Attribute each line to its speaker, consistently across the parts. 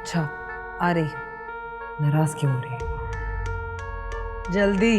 Speaker 1: अच्छा आ रही। नाराज क्यों हो रही है? जल्दी।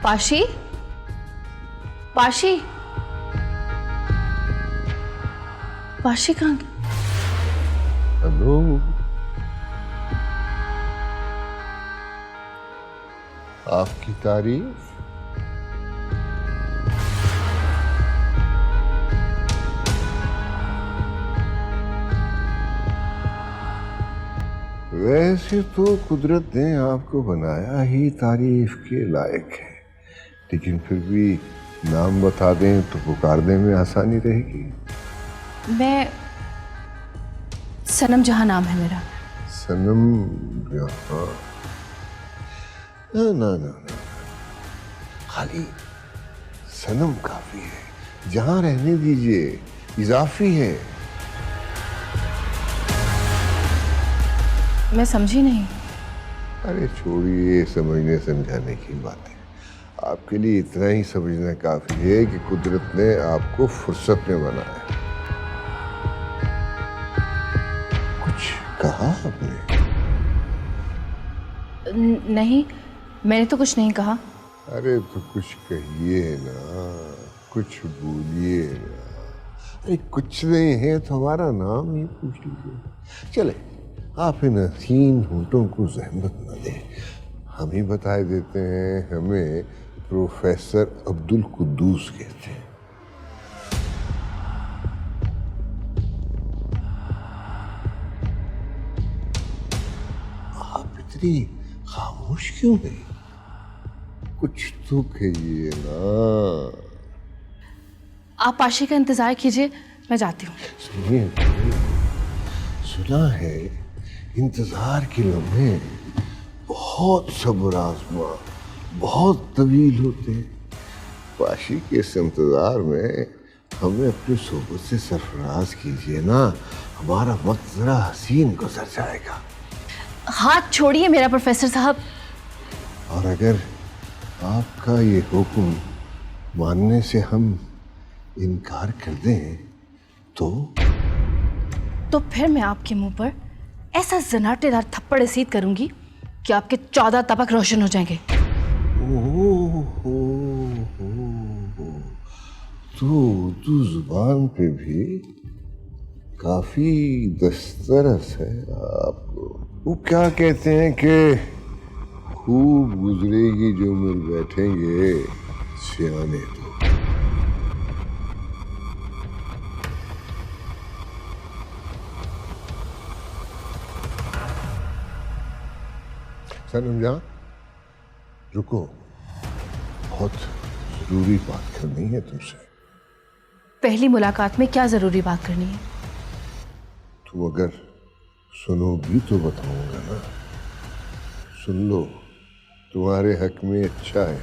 Speaker 2: पाशी, पाशी, पाशी कहाँ?
Speaker 3: हेलो, आपकी तारीफ। वैसे तो कुदरत ने आपको बनाया ही तारीफ के लायक है, लेकिन फिर भी नाम बता दें तो पुकारने में आसानी रहेगी।
Speaker 2: मैं सनम जहां नाम है मेरा।
Speaker 3: सनम जहां? ना ना ना ना, खाली सनम काफी है, जहां रहने दीजिए, इजाफी है।
Speaker 2: मैं समझी नहीं।
Speaker 3: अरे छोड़िए समझने समझाने की बातें, आपके लिए इतना ही समझना काफी है कि कुदरत ने आपको फुर्सत में बनाया। कुछ कहा आपने?
Speaker 2: नहीं, मैंने तो कुछ नहीं कहा।
Speaker 3: अरे तो कुछ कहिए ना, कुछ बोलिए ना। अरे कुछ नहीं है तो हमारा नाम ही पूछ लीजिए। चले, आप इन हसीन होंठों को जहमत न दें, हम ही बता देते हैं। हमें प्रोफेसर अब्दुल कुद्दूस कहते हैं। आप इतनी खामोश क्यों हैं? कुछ तो कहिए ना।
Speaker 2: आप पाशी का इंतजार कीजिए, मैं जाती हूँ।
Speaker 3: सुनिए, सुना है इंतजार के लम्हे बहुत सब्र आजमा, बहुत तवील होते हैं। पाशी के इस इंतजार में हमें अपनी सोबत से सरफराज कीजिए ना, हमारा वक्त जरा हसीन गुजर जाएगा।
Speaker 2: हाथ छोड़िए मेरा प्रोफेसर साहब।
Speaker 3: और अगर आपका ये हुक्म मानने से हम इनकार कर दें तो
Speaker 2: फिर मैं आपके मुंह पर ऐसा जनाटेदार थप्पड़ रसीद करूंगी कि आपके 14 तबक रोशन हो जाएंगे।
Speaker 3: ओह तो उर्दू जुबान पे भी काफी दस्तरस है आपको। वो क्या कहते हैं कि खूब गुजरेगी जो मिल बैठेंगे सियाने। तो सनम जहां, रुको, बहुत जरूरी बात करनी है तुमसे।
Speaker 2: पहली मुलाकात में क्या जरूरी बात करनी है?
Speaker 3: तुम अगर सुनोगी तो बताऊंगा ना। सुन लो, तुम्हारे हक में अच्छा है,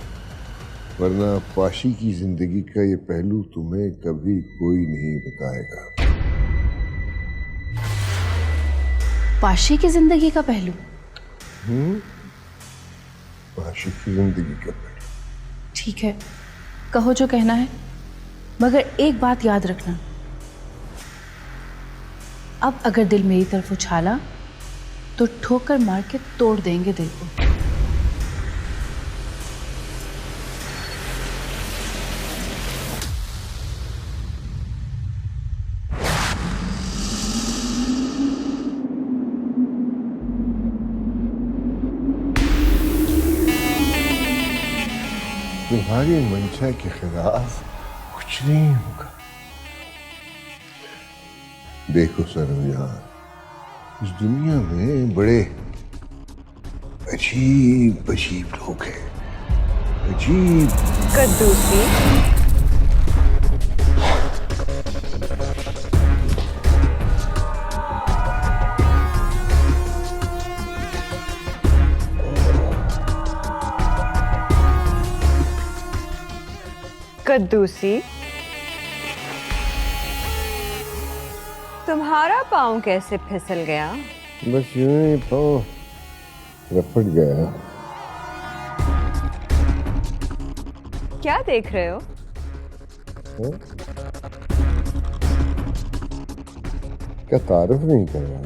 Speaker 3: वरना पाशी की जिंदगी का ये पहलू तुम्हें कभी कोई नहीं बताएगा।
Speaker 2: पाशी की जिंदगी का पहलू?
Speaker 3: पाशी की जिंदगी का पहलू।
Speaker 2: ठीक है, कहो जो कहना है, मगर एक बात याद रखना, अब अगर दिल मेरी तरफ उछाला तो ठोकर मार के तोड़ देंगे दिल को।
Speaker 3: तुम्हारी मंशा के खिलाफ कुछ नहीं होगा। देखो सरवजान, इस दुनिया में बड़े अजीब अजीब लोग हैं, अजीब।
Speaker 4: कद्दूसी, कद्दूसी, तुम्हारा पाँव कैसे फिसल गया?
Speaker 3: बस यूं ही पाँव रपट गया।
Speaker 4: क्या देख रहे हो?
Speaker 3: क्या तारीफ नहीं कर रहा?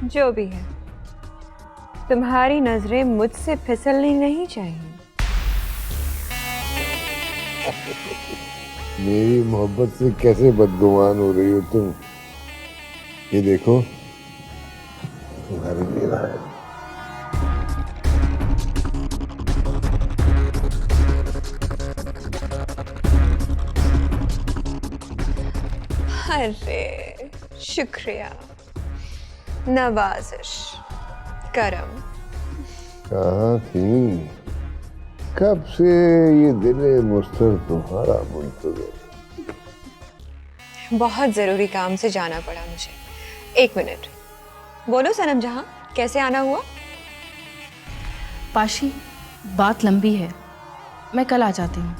Speaker 4: जो भी है, तुम्हारी नजरें मुझसे फिसलनी नहीं चाहिए।
Speaker 3: मेरी मोहब्बत से कैसे बदगुमान हो रही हो तुम? ये देखो, तुम्हारे लिए है।
Speaker 4: अरे शुक्रिया, नवाजिश, करम।
Speaker 3: कहाँ थी? कब से ये दिले मुस्तर तुम्हारा मुंतज़िर?
Speaker 4: बहुत जरूरी काम से जाना पड़ा मुझे। 1 मिनट, बोलो सनम जहां, कैसे आना हुआ?
Speaker 2: पाशी, बात लंबी है, मैं कल आ जाती हूँ।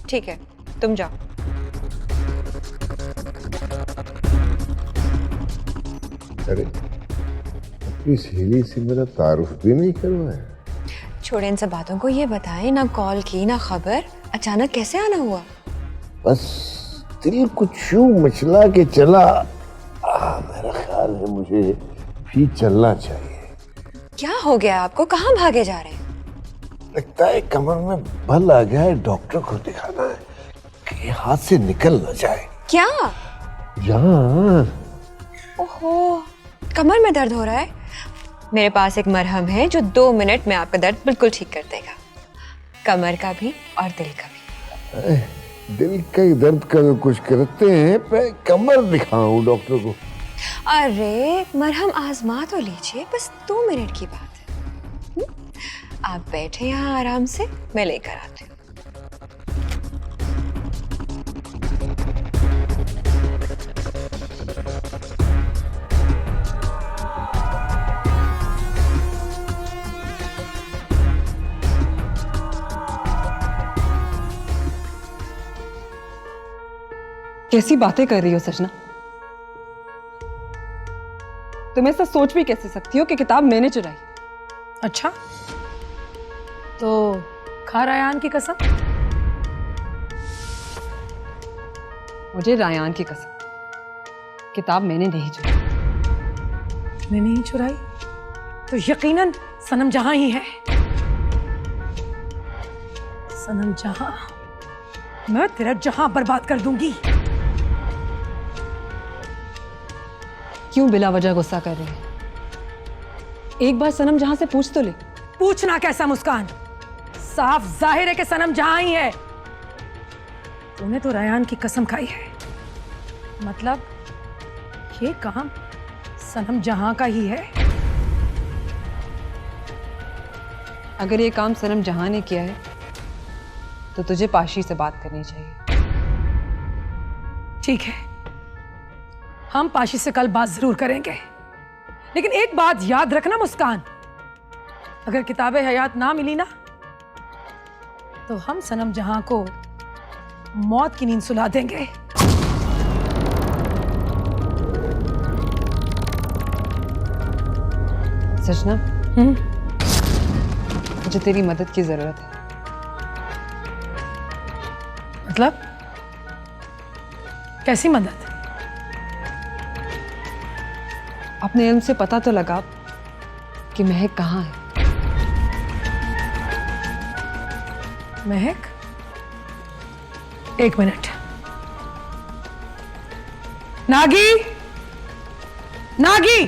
Speaker 4: ठीक है, तुम जाओ।
Speaker 3: अरे, अपनी सहेली से मेरा तारुफ भी नहीं करवाया।
Speaker 4: छोड़े इन सब बातों को, ये बताएं, ना कॉल की ना खबर, अचानक कैसे आना हुआ?
Speaker 3: बस दिल कुछ यूं मचला के चला। मेरा ख्याल है मुझे भी चलना चाहिए।
Speaker 4: क्या हो गया आपको? कहाँ भागे जा रहे हैं?
Speaker 3: लगता है कमर में बल आ गया है, डॉक्टर को दिखाना है कि हाथ से निकल न जाए।
Speaker 4: क्या?
Speaker 3: जान।
Speaker 4: ओहो, कमर में दर्द हो रहा है? मेरे पास एक मरहम है जो 2 मिनट में आपका दर्द बिल्कुल ठीक कर देगा, कमर का भी और दिल का भी।
Speaker 3: दिल का दर्द का जो कुछ करते हैं, मैं कमर दिखाऊं डॉक्टर को?
Speaker 4: अरे मरहम आजमा तो लीजिए, बस 2 मिनट की बात है। आप बैठे यहाँ आराम से, मैं लेकर आती हूँ।
Speaker 5: कैसी बातें कर रही हो सजना? तुम ऐसा सोच भी कैसे सकती हो कि किताब मैंने चुराई?
Speaker 1: अच्छा, तो खा रायान की कसम?
Speaker 5: मुझे रायान की कसम, किताब मैंने नहीं चुराई।
Speaker 1: तूने नहीं चुराई तो यकीनन सनम जहां ही है। सनम जहां, मैं तेरा जहां बर्बाद कर दूंगी।
Speaker 5: क्यों बिला वजह गुस्सा कर रही है? एक बार सनम जहां से पूछ तो ले।
Speaker 1: पूछना कैसा मुस्कान, साफ जाहिर है कि सनम जहां ही है। तूने तो रायान की कसम खाई है, मतलब ये काम सनम जहां का ही है।
Speaker 5: अगर ये काम सनम जहां ने किया है तो तुझे पाशी से बात करनी चाहिए।
Speaker 1: ठीक है, हम पाशी से कल बात जरूर करेंगे, लेकिन एक बात याद रखना मुस्कान, अगर किताबें हयात ना मिली ना तो हम सनम जहां को मौत की नींद सुला देंगे।
Speaker 5: सजना, मुझे तेरी मदद की जरूरत है।
Speaker 1: कैसी मदद?
Speaker 5: अपने इल्म से पता तो लगा कि महक कहाँ है।
Speaker 1: महक, एक मिनट। नागी, नागी,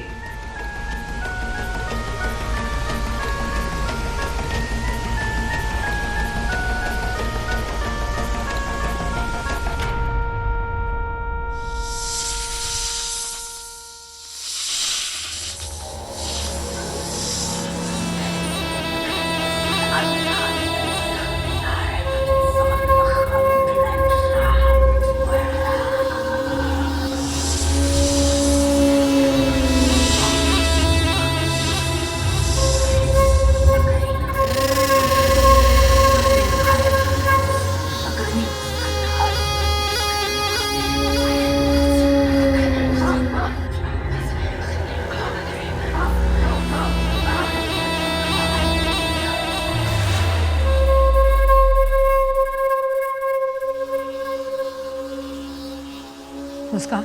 Speaker 1: मुस्कान,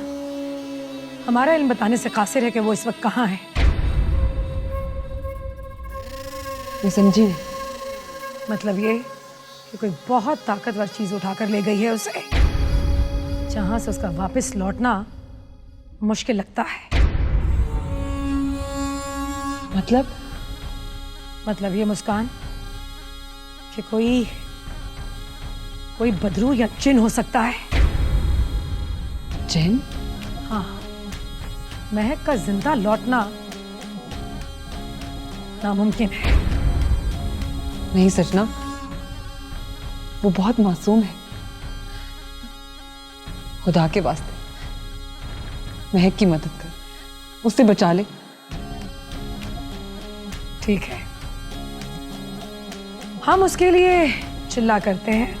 Speaker 1: हमारा इल्म बताने से कासिर है कि वो इस वक्त कहाँ है।
Speaker 5: मैं समझी नहीं।
Speaker 1: मतलब ये कि कोई बहुत ताकतवर चीज उठाकर ले गई है उसे, जहां से उसका वापस लौटना मुश्किल लगता है। मतलब ये मुस्कान कि कोई बदरू या जिन हो सकता है।
Speaker 5: जिन?
Speaker 1: हाँ, महक का जिंदा लौटना नामुमकिन है।
Speaker 5: नहीं सजना, वो बहुत मासूम है। खुदा के वास्ते महक की मदद कर, उससे बचा ले।
Speaker 1: ठीक है, हम उसके लिए चिल्ला करते हैं।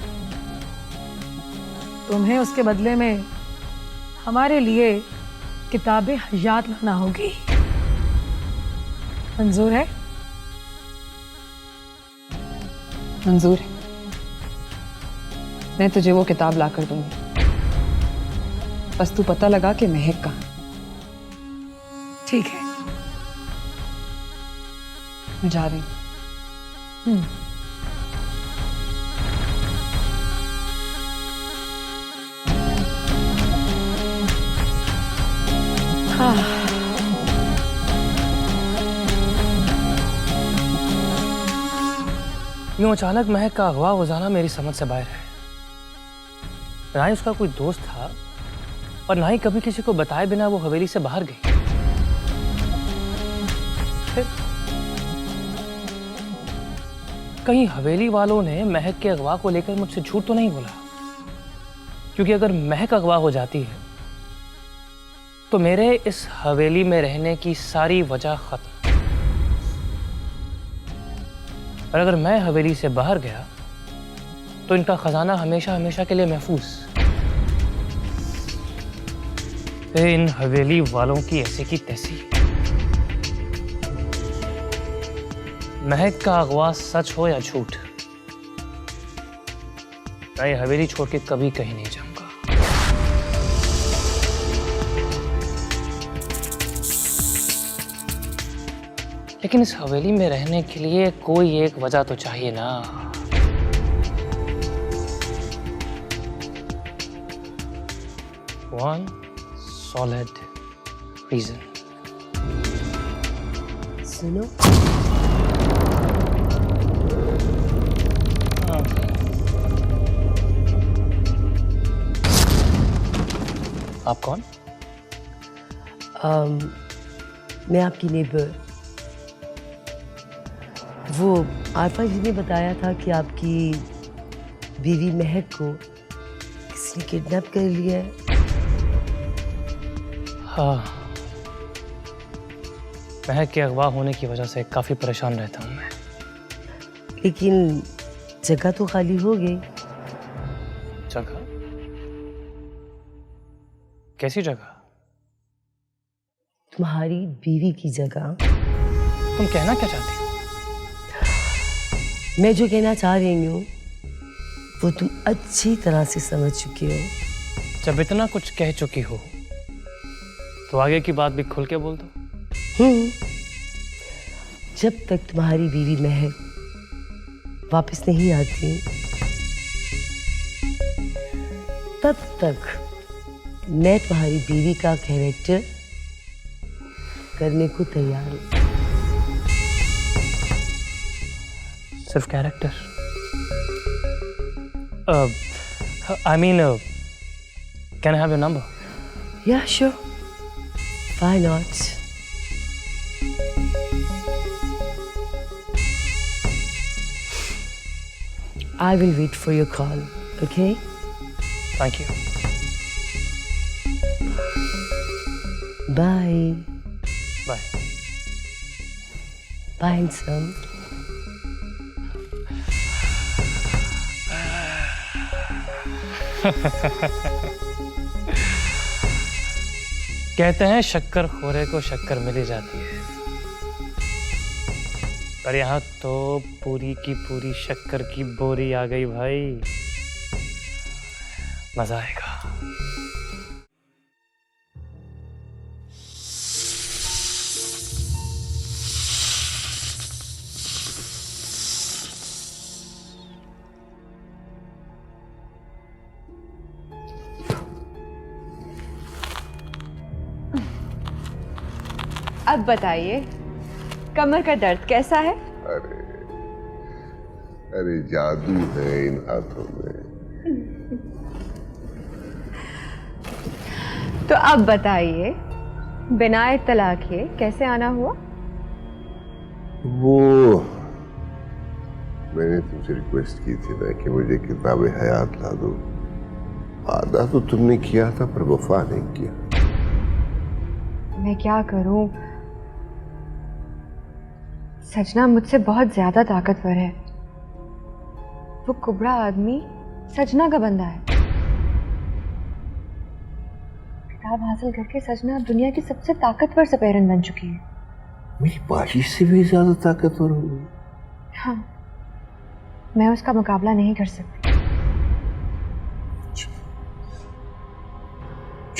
Speaker 1: तुम्हें उसके बदले में हमारे लिए किताबें हयात लाना होगी। मंजूर है?
Speaker 5: मंजूर है। मैं तुझे वो किताब ला कर दूंगी, बस तू पता लगा कि महक कहाँ।
Speaker 1: ठीक है।
Speaker 5: मैं जा रही हूँ।
Speaker 6: यूं अचानक महक का अगवा हो जाना मेरी समझ से बाहर है। ना ही उसका कोई दोस्त था और ना ही कभी किसी को बताए बिना वो हवेली से बाहर गई। फिर कहीं हवेली वालों ने महक के अगवा को लेकर मुझसे झूठ तो नहीं बोला? क्योंकि अगर महक अगवा हो जाती है तो मेरे इस हवेली में रहने की सारी वजह खत्म। और अगर मैं हवेली से बाहर गया तो इनका खजाना हमेशा हमेशा के लिए महफूज। इन हवेली वालों की ऐसी की तैसी। महक का अगवा सच हो या झूठ, मैं ये हवेली छोड़ के कभी कहीं नहीं जाऊंगा। लेकिन इस हवेली में रहने के लिए कोई एक वजह तो चाहिए ना। One solid reason.
Speaker 7: सुनो,
Speaker 6: आप कौन?
Speaker 7: मैं आपकी नेबर। वो आरफा जी ने बताया था कि आपकी बीवी महक को किसी ने किडनैप कर लिया है।
Speaker 6: हाँ, महक के अगवा होने की वजह से काफी परेशान रहता हूँ मैं।
Speaker 7: लेकिन जगह तो खाली हो गई।
Speaker 6: जगह? कैसी जगह?
Speaker 7: तुम्हारी बीवी की जगह।
Speaker 6: तुम कहना क्या चाहती हो?
Speaker 7: मैं जो कहना चाह रही हूँ वो तुम अच्छी तरह से समझ चुके हो।
Speaker 6: जब इतना कुछ कह चुकी हो तो आगे की बात भी खुल के बोल दो।
Speaker 7: जब तक तुम्हारी बीवी महक वापस नहीं आती तब तक मैं तुम्हारी बीवी का कैरेक्टर करने को तैयार हूं।
Speaker 6: सिर्फ character? I mean can I have your number?
Speaker 7: Yeah, sure. Why not? I will wait for your call, okay?
Speaker 6: Thank you.
Speaker 7: Bye.
Speaker 6: Bye.
Speaker 7: Bye, handsome.
Speaker 6: कहते हैं शक्कर खोरे को शक्कर मिल ही जाती है, पर यहाँ तो पूरी की पूरी शक्कर की बोरी आ गई भाई। मजा आएगा।
Speaker 4: अब बताइए कमर का दर्द कैसा है?
Speaker 3: अरे जादू है इन हाथों में।
Speaker 4: तो अब बताइए बिना इत्तला किए कैसे आना हुआ?
Speaker 3: वो मैंने तुमसे रिक्वेस्ट की थी ना कि मुझे किताबें हयात ला दो। वादा तो तुमने किया था पर वफा नहीं किया।
Speaker 4: मैं क्या करूं? सजना मुझसे बहुत ज्यादा ताकतवर है। वो कुबड़ा आदमी सजना का बंदा है। किताब हासिल करके सजना अब दुनिया की सबसे ताकतवर सपेरन बन चुकी है।
Speaker 3: मेरी बाशी से भी ज्यादा ताकतवर हो गई।
Speaker 4: हाँ, मैं उसका मुकाबला नहीं कर सकती।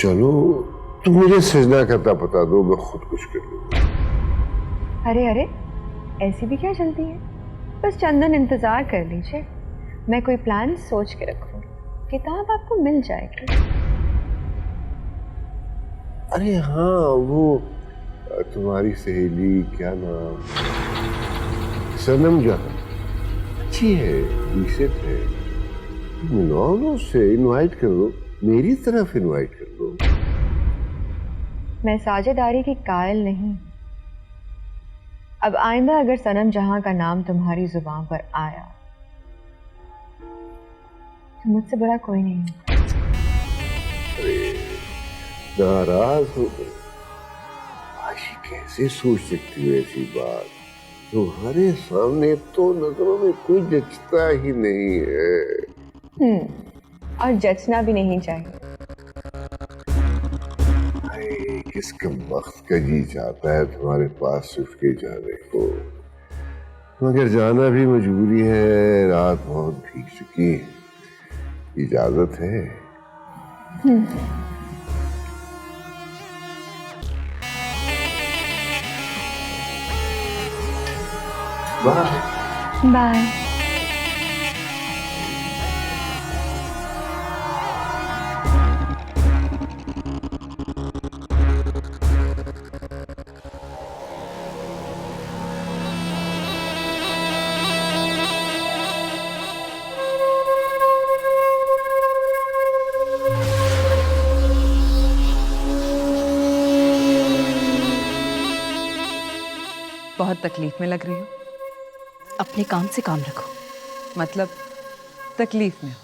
Speaker 3: चलो तुम मुझे सजना का पता दो, मैं खुद कुछ कर लूंगा।
Speaker 4: अरे अरे, ऐसी भी क्या चलती है? बस चंदन इंतजार कर लीजिए, मैं कोई प्लान सोच के रखूंगी। किताब आपको मिल जाएगी।
Speaker 3: अरे हाँ, वो तुम्हारी सहेली क्या नाम, सनम जहां, अच्छी है, डिसेंट है, मिलाओ ना उससे, इनवाइट कर दो, मेरी तरफ इनवाइट कर दो।
Speaker 4: मैं साझेदारी की कायल नहीं। अब आइंदा अगर सनम जहां का नाम तुम्हारी जुबान पर आया तो मुझसे बड़ा कोई नहीं है।
Speaker 3: अरे नाराज हो गई? आशी कैसे सोच सकती है ऐसी बात? तुम्हारे सामने तो नजरों में कोई जचता ही नहीं है।
Speaker 4: और जचना भी नहीं चाहिए।
Speaker 3: किसका वक्त का जी चाहता है तुम्हारे पास सिर्फ के जाने को, मगर जाना भी मजबूरी है। रात बहुत भीग चुकी, इजाजत है। Bye
Speaker 4: bye.
Speaker 5: बहुत तकलीफ में लग रही हो।
Speaker 2: अपने काम से काम रखो।
Speaker 5: मतलब तकलीफ में हो?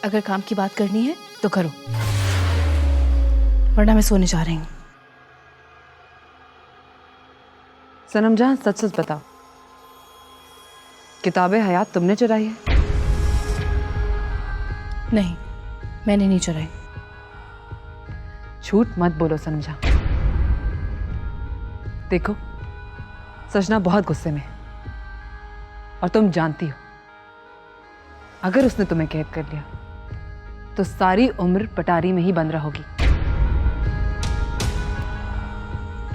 Speaker 2: अगर काम की बात करनी है तो करो, वरना मैं सोने जा रही हूँ।
Speaker 5: सनम जहां, सच सच बताओ, किताबें हयात तुमने चुराई है?
Speaker 2: नहीं, मैंने नहीं चुराई।
Speaker 5: झूठ मत बोलो सनम जहां। देखो, सजना बहुत गुस्से में है और तुम जानती हो अगर उसने तुम्हें कैद कर लिया तो सारी उम्र पटारी में ही बंद रहोगी।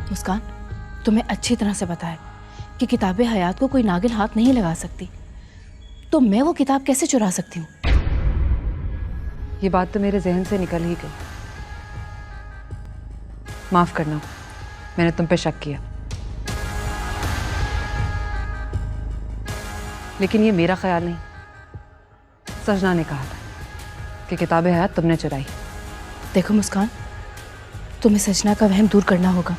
Speaker 2: मुस्कान, तुम्हें अच्छी तरह से पता है कि किताबे हयात को कोई नागिन हाथ नहीं लगा सकती, तो मैं वो किताब कैसे चुरा सकती हूँ?
Speaker 5: ये बात तो मेरे जहन से निकल ही गई। माफ करना, मैंने तुम पे शक किया, लेकिन ये मेरा ख्याल नहीं, सजना ने कहा था कि किताबे हयात तुमने चुराई।
Speaker 2: देखो मुस्कान, तुम्हें सजना का वहम दूर करना होगा।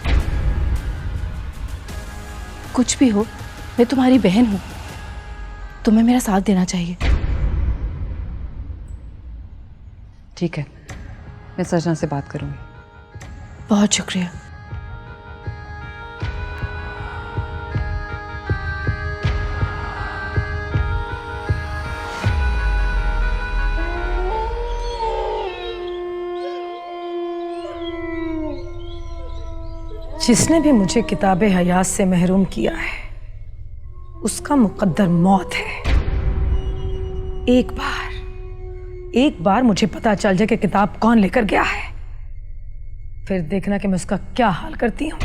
Speaker 2: कुछ भी हो, मैं तुम्हारी बहन हूं, तुम्हें मेरा साथ देना चाहिए।
Speaker 5: ठीक है, मैं सजना से बात करूंगी।
Speaker 2: बहुत शुक्रिया।
Speaker 1: जिसने भी मुझे किताबे हयात से महरूम किया है उसका मुकद्दर मौत है। एक बार मुझे पता चल जाए कि किताब कौन लेकर गया है, फिर देखना कि मैं उसका क्या हाल करती हूं।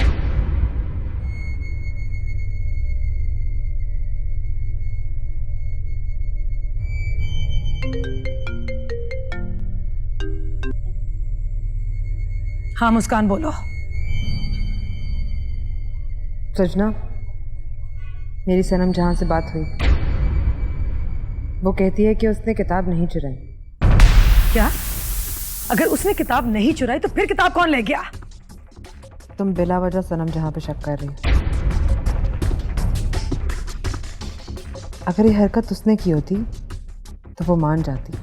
Speaker 1: हाँ मुस्कान, बोलो।
Speaker 5: सजना, मेरी सनम जहां से बात हुई, वो कहती है कि उसने किताब नहीं चुराई।
Speaker 1: क्या? अगर उसने किताब नहीं चुराई तो फिर किताब कौन ले गया?
Speaker 5: तुम बिला वजह सनम जहां पे शक कर रही हो। अगर ये हरकत उसने की होती तो वो मान जाती।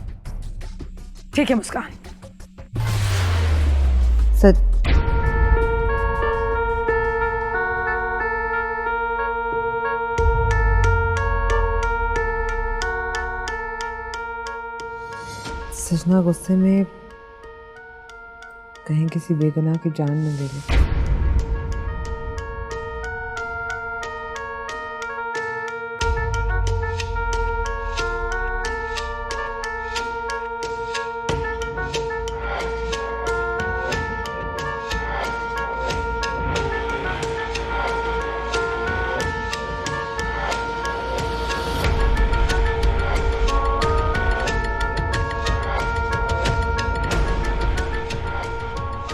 Speaker 1: ठीक है मुस्कान,
Speaker 5: सच सजना गुस्से में कहीं किसी बेगुनाह की जान न ले ले।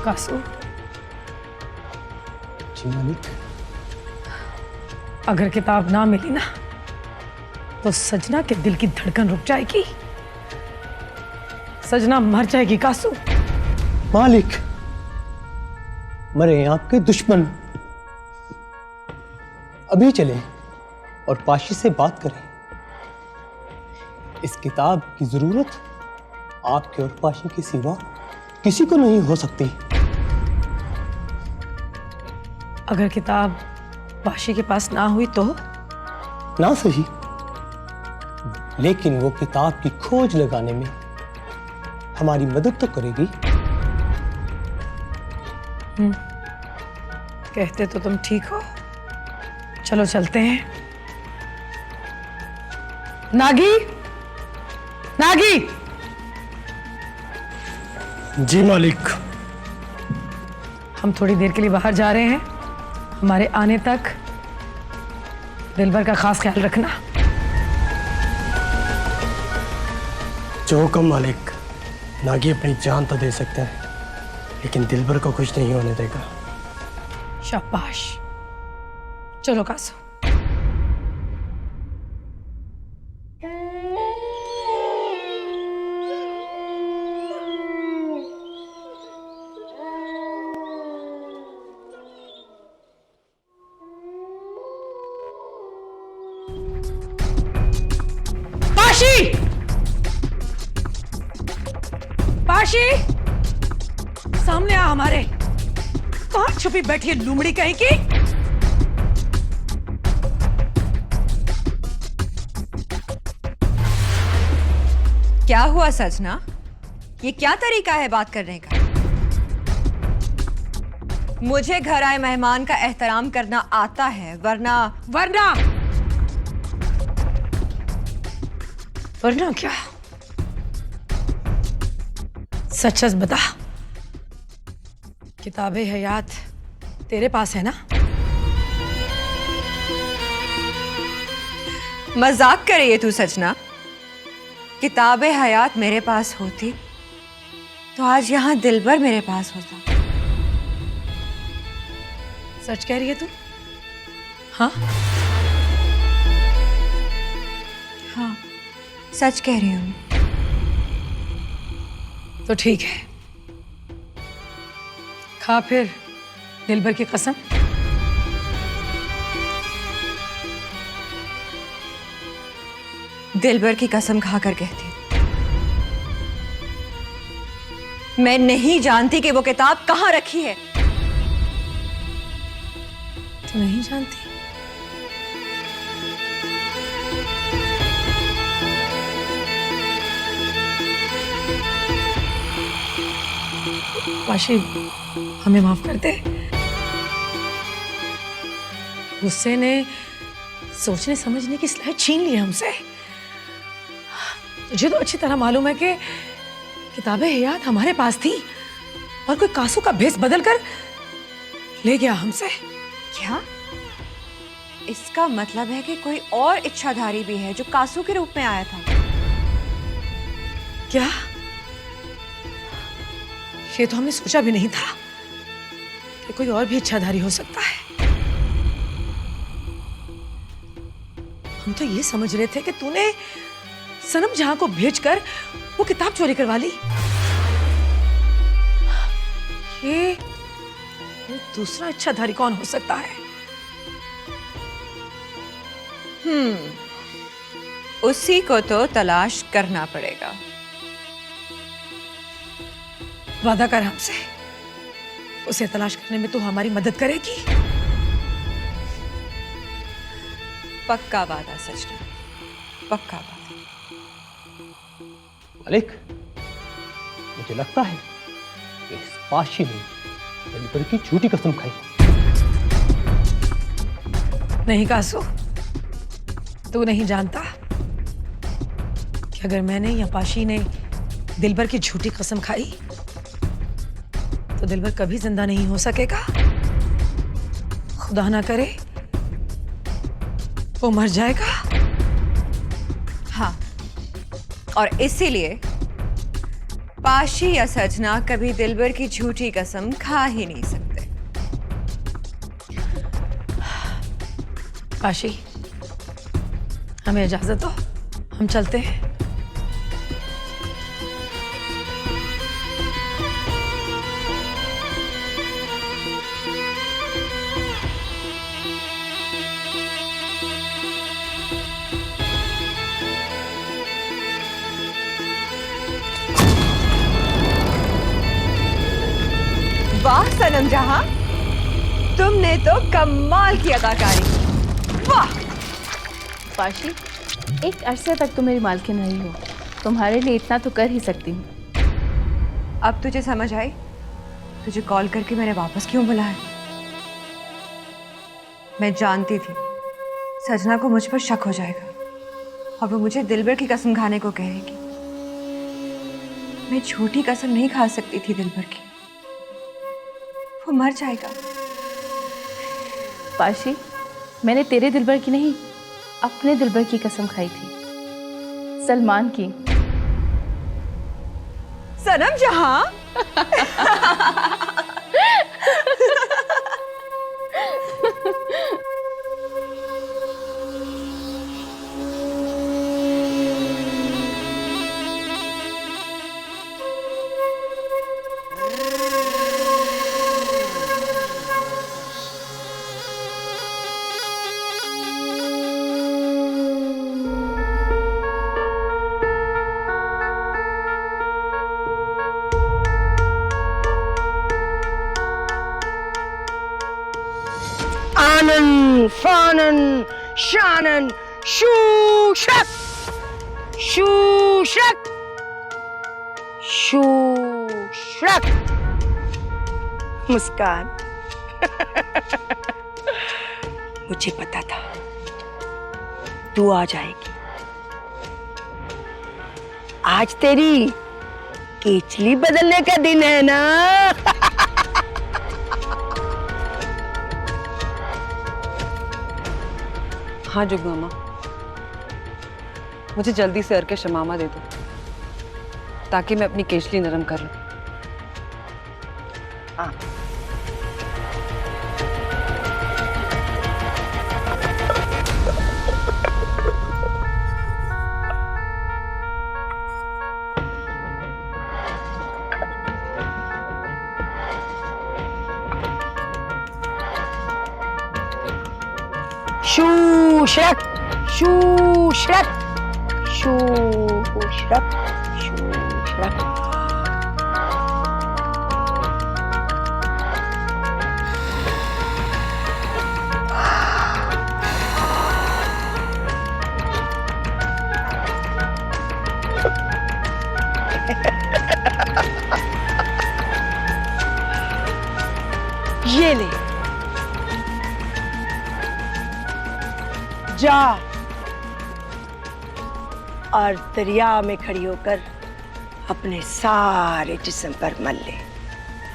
Speaker 1: कासू,
Speaker 8: जी मालिक।
Speaker 1: अगर किताब ना मिली ना तो सजना के दिल की धड़कन रुक जाएगी, सजना मर जाएगी। कासू,
Speaker 8: मालिक, मरे आपके दुश्मन। अभी चलें और पाशी से बात करें। इस किताब की जरूरत आपके और पाशी के सिवा किसी को नहीं हो सकती।
Speaker 1: अगर किताब पाशी के पास ना हुई तो?
Speaker 8: ना सही, लेकिन वो किताब की खोज लगाने में हमारी मदद तो करेगी।
Speaker 1: कहते तो तुम ठीक हो। चलो चलते हैं। नागी, नागी।
Speaker 8: जी मालिक।
Speaker 1: हम थोड़ी देर के लिए बाहर जा रहे हैं, हमारे आने तक दिलबर का खास ख्याल रखना।
Speaker 8: जो हुक्म मालिक। नागी अपनी जान तो दे सकते हैं, लेकिन दिलबर को कुछ नहीं होने देगा।
Speaker 1: शाबाश। चलो कासू। पाशी, पाशी, सामने आ हमारे। कहां छुपी बैठी है लुमड़ी कहीं की?
Speaker 4: क्या हुआ सजना? ये क्या तरीका है बात करने का? मुझे घर आए मेहमान का एहतराम करना आता है, वरना
Speaker 1: वरना वरना क्या? सच सच बता, किताबे हयात तेरे पास है ना?
Speaker 4: मजाक कर रही है तू सजना? किताबे हयात मेरे पास होती तो आज यहाँ दिलबर मेरे पास होता।
Speaker 1: सच कह रही है तू? हाँ
Speaker 4: हाँ, सच कह रही हूँ।
Speaker 1: तो ठीक है, खा फिर दिलबर की कसम।
Speaker 4: दिलबर की कसम खाकर कहती हूँ, मैं नहीं जानती कि वो किताब कहाँ रखी है।
Speaker 1: तू नहीं जानती? पाशी, हमें माफ कर दे। गुस्से ने सोचने समझने की सलाह छीन ली हमसे। तुझे तो अच्छी तरह मालूम है कि किताबें हयात हमारे पास थी और कोई कासू का भेस बदल कर ले गया हमसे।
Speaker 4: क्या इसका मतलब है कि कोई और इच्छाधारी भी है जो कासू के रूप में आया था?
Speaker 1: क्या? ये तो हमने सोचा भी नहीं था कि कोई और भी इच्छाधारी हो सकता है। हम तो ये समझ रहे थे कि तूने सनम जहां को भेजकर वो किताब चोरी करवा ली। ये दूसरा इच्छाधारी कौन हो सकता है?
Speaker 4: उसी को तो तलाश करना पड़ेगा।
Speaker 1: वादा कर हमसे, उसे तलाश करने में तू हमारी मदद करेगी?
Speaker 4: पक्का वादा सजना, पक्का वादा।
Speaker 6: मालिक, मुझे लगता है कि इस पाशी ने दिलबर की झूठी कसम खाई।
Speaker 1: नहीं कासू, तू नहीं जानता कि अगर मैंने या पाशी ने दिलबर की झूठी कसम खाई तो दिलबर कभी जिंदा नहीं हो सकेगा। खुदा ना करे वो मर जाएगा।
Speaker 4: हाँ, और इसीलिए पाशी या सजना कभी दिलबर की झूठी कसम खा ही नहीं सकते।
Speaker 1: पाशी, हमें इजाजत दो, हम चलते हैं।
Speaker 4: वाह सनम जहां, तुमने तो कमाल की अदाकारी की। वाह
Speaker 2: पाशी, एक अरसे तक तो मेरी मालकिन रही हो, तुम्हारे लिए इतना तो कर ही सकती हूँ।
Speaker 4: अब तुझे समझ आई? तुझे कॉल करके मैंने वापस क्यों बुलाया? मैं जानती थी सजना को मुझ पर शक हो जाएगा और वो मुझे दिलबर की कसम खाने को कहेगी। मैं झूठी कसम नहीं खा सकती थी दिलबर की, वो मर जाएगा।
Speaker 2: पाशी, मैंने तेरे दिलबर की नहीं, अपने दिलबर की कसम खाई थी, सलमान की।
Speaker 4: सनम जहां,
Speaker 7: आनन फानन शानन शूशक शूशक शूशक। मुस्कान, मुझे पता था तू आ जाएगी। आज तेरी केचली बदलने का दिन है ना।
Speaker 9: हाँ जुग्नू अम्मा, मुझे जल्दी से अर्के शमामा दे दो ताकि मैं अपनी केचली नरम कर लूं।
Speaker 7: हाँ। शू शक शू शक शू शक शू शक। ये ले जा और दरिया में खड़ी होकर अपने सारे जिस्म पर मल ले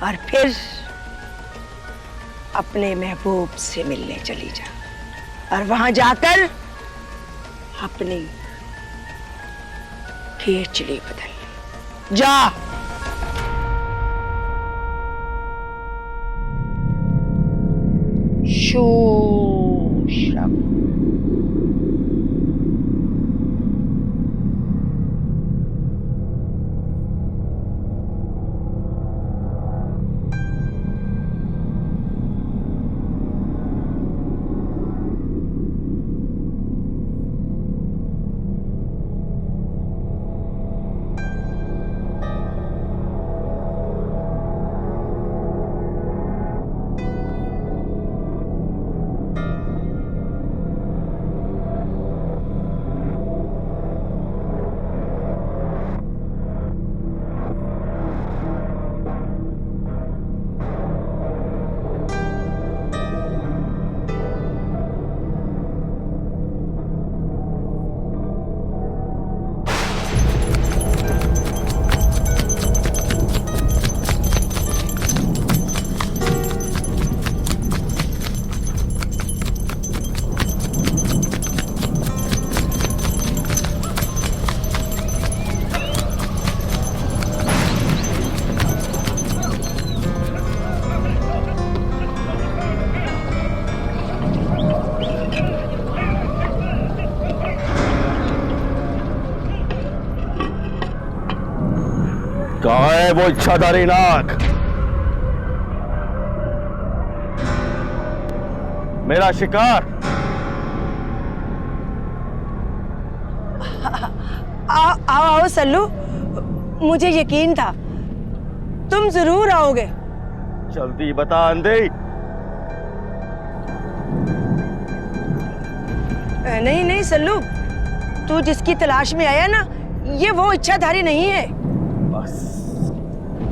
Speaker 7: और फिर अपने महबूब से मिलने चली जा और वहां जाकर अपनी केचली बदल ले। जा। शू शब।
Speaker 3: कहाँ है वो इच्छाधारी नाग? मेरा शिकार।
Speaker 7: आओ आओ सल्लू, मुझे यकीन था तुम जरूर आओगे।
Speaker 3: जल्दी बता अंधे।
Speaker 7: नहीं नहीं सल्लू, तू जिसकी तलाश में आया ना, ये वो इच्छाधारी नहीं है।
Speaker 3: बस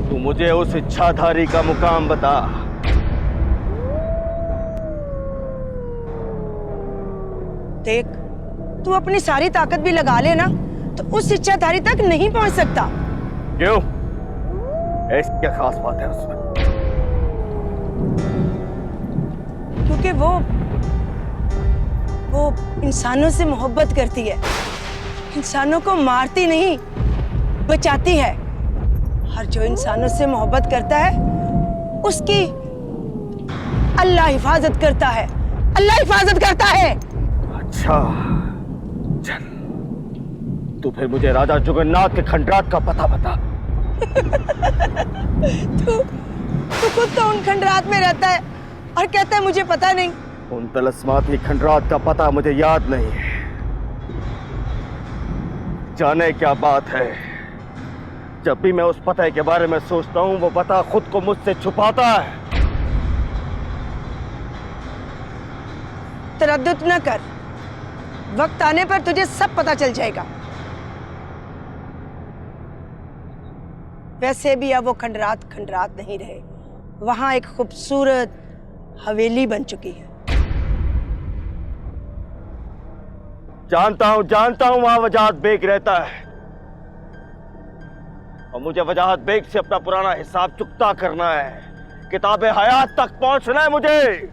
Speaker 3: तू मुझे उस इच्छाधारी का मुकाम बता।
Speaker 7: देख, तू अपनी सारी ताकत भी लगा ले ना, तो उस इच्छाधारी तक नहीं पहुंच सकता।
Speaker 3: क्यों? ऐसी क्या खास बात है उसमें?
Speaker 7: क्योंकि वो इंसानों से मोहब्बत करती है, इंसानों को मारती नहीं, बचाती है। और जो इंसानों से मोहब्बत करता है, उसकी अल्लाह हिफाजत करता है, अल्लाह हिफाजत करता है।
Speaker 3: अच्छा चल, तू फिर मुझे राजा जुगन्नाथ के खंडरात का पता बता।
Speaker 7: तू खुद तो उन खंडरात में रहता है और कहता है मुझे पता नहीं।
Speaker 3: उन तलस्माती खंडरात का पता मुझे याद नहीं है। जाने क्या बात है, जब भी मैं उस पते के बारे में सोचता हूं, वो पता खुद को मुझसे छुपाता है।
Speaker 7: तरद्दुद न कर, वक्त आने पर तुझे सब पता चल जाएगा। वैसे भी अब वो खंडरात खंडरात नहीं रहे, वहां एक खूबसूरत हवेली बन चुकी है।
Speaker 3: जानता हूं वहां वजात बेग रहता है,
Speaker 10: और मुझे वजाहत बेग से अपना पुराना हिसाब चुकता करना है। किताब हयात तक पहुंचना है मुझे।